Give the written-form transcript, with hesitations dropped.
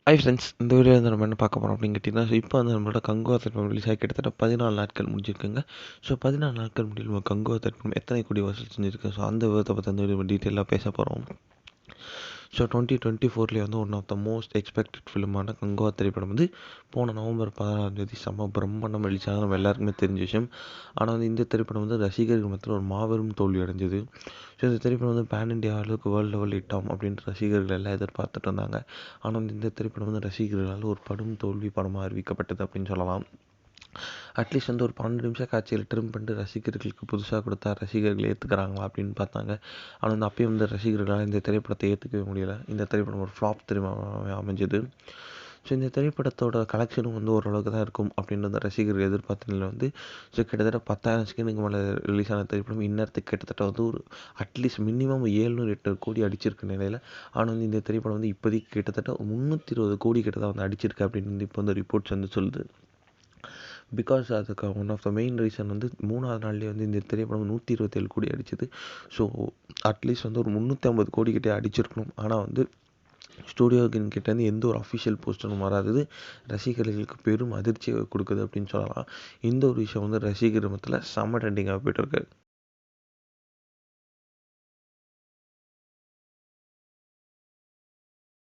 Hi friends, இந்த video வந்து நம்ம என்ன பார்க்க போகிறோம் அப்படின்னு கேட்டிங்கன்னா, இப்போ வந்து நம்மளோட கங்குவா திரைப்படம் ரிலீஸ் ஆகி கிட்டத்தட்ட 14 நாட்கள் முடிஞ்சிருக்குங்க. ஸோ 14 நாட்கள் முடியும் நம்ம கங்குவா திரைப்படம் எத்தனை கோடி வசூல் செஞ்சுருக்கு, ஸோ அந்த விதத்தை பற்றி வந்து நம்ம டீட்டெயிலாக பேச போகிறோம். ஸோ 2024 வந்து one of the most expected ஃபிலிமான கங்குவா திரைப்படம் வந்து போன நவம்பர் 16 செம்ம பிரம்மாண்டம் வெளிச்சாங்க, நம்ம எல்லாருக்குமே தெரிஞ்ச விஷயம். ஆனால் வந்து இந்த திரைப்படம் வந்து ரசிகர்கள் மத்தியில் ஒரு மாபெரும் தோல்வி அடைஞ்சது. ஸோ இந்த திரைப்படம் வந்து பேன் இண்டியா அளவுக்கு வேர்ல்டு லெவல் ஹிட் ஆகும் அப்படின்ற ரசிகர்கள் எல்லாம் எதிர்பார்த்துட்டு இருந்தாங்க. ஆனால் வந்து இந்த திரைப்படம் வந்து ரசிகர்களால் ஒரு படும் தோல்வி படமாக அறிவிக்கப்பட்டது அப்படின்னு சொல்லலாம். அட்லீஸ்ட் வந்து ஒரு 12 நிமிஷம் காட்சியில் ட்ரிம் பண்ணிட்டு ரசிகர்களுக்கு புதுசாக கொடுத்தா ரசிகர்கள் ஏற்றுக்கிறாங்களா அப்படின்னு பார்த்தாங்க. ஆனால் வந்து அப்பயும் வந்து ரசிகர்களால் இந்த திரைப்படத்தை ஏற்றுக்கவே முடியலை. இந்த திரைப்படம் ஒரு ஃப்ளாப் திரைப்படமாக அமைஞ்சது. ஸோ இந்த திரைப்படத்தோட கலெக்ஷனும் வந்து ஓரளவுக்கு தான் இருக்கும் அப்படின்றத ரசிகர்கள் எதிர்பார்த்த நிலையில் வந்து ஸோ கிட்டத்தட்ட 10,000 ஸ்கிரீனுக்கு மேலே ரிலீஸ் ஆன திரைப்படம் இந்நேரத்துக்கு கிட்டத்தட்ட வந்து ஒரு அட்லீஸ்ட் மினிமம் 700-800 கோடி அடிச்சிருக்க நிலையில். ஆனால் வந்து இந்த திரைப்படம் வந்து இப்போதைக்கு கிட்டத்தட்ட 320 கோடி கிட்ட தான் வந்து அடிச்சிருக்கு அப்படின்னு வந்து இப்போ வந்து ரிப்போர்ட்ஸ் வந்து சொல்லுது. பிகாஸ் அதுக்கு one of the main reason வந்து 3வது நாள்லேயே வந்து இந்த திரைப்படம் 127 கோடி அடிச்சது. ஸோ அட்லீஸ்ட் வந்து ஒரு 350 கோடி கிட்டே அடிச்சிருக்கணும். ஆனால் வந்து ஸ்டூடியோக்கிட்டேருந்து எந்த ஒரு அஃபிஷியல் போஸ்டரும் வராதது ரசிகர்களுக்கு பெரும் அதிர்ச்சியை கொடுக்குது அப்படின்னு சொல்லலாம். இந்த ஒரு விஷயம் வந்து ரசிகர் மத்தியில் செம்ம ட்ரெண்டிங்காக போய்ட்டுருக்கு.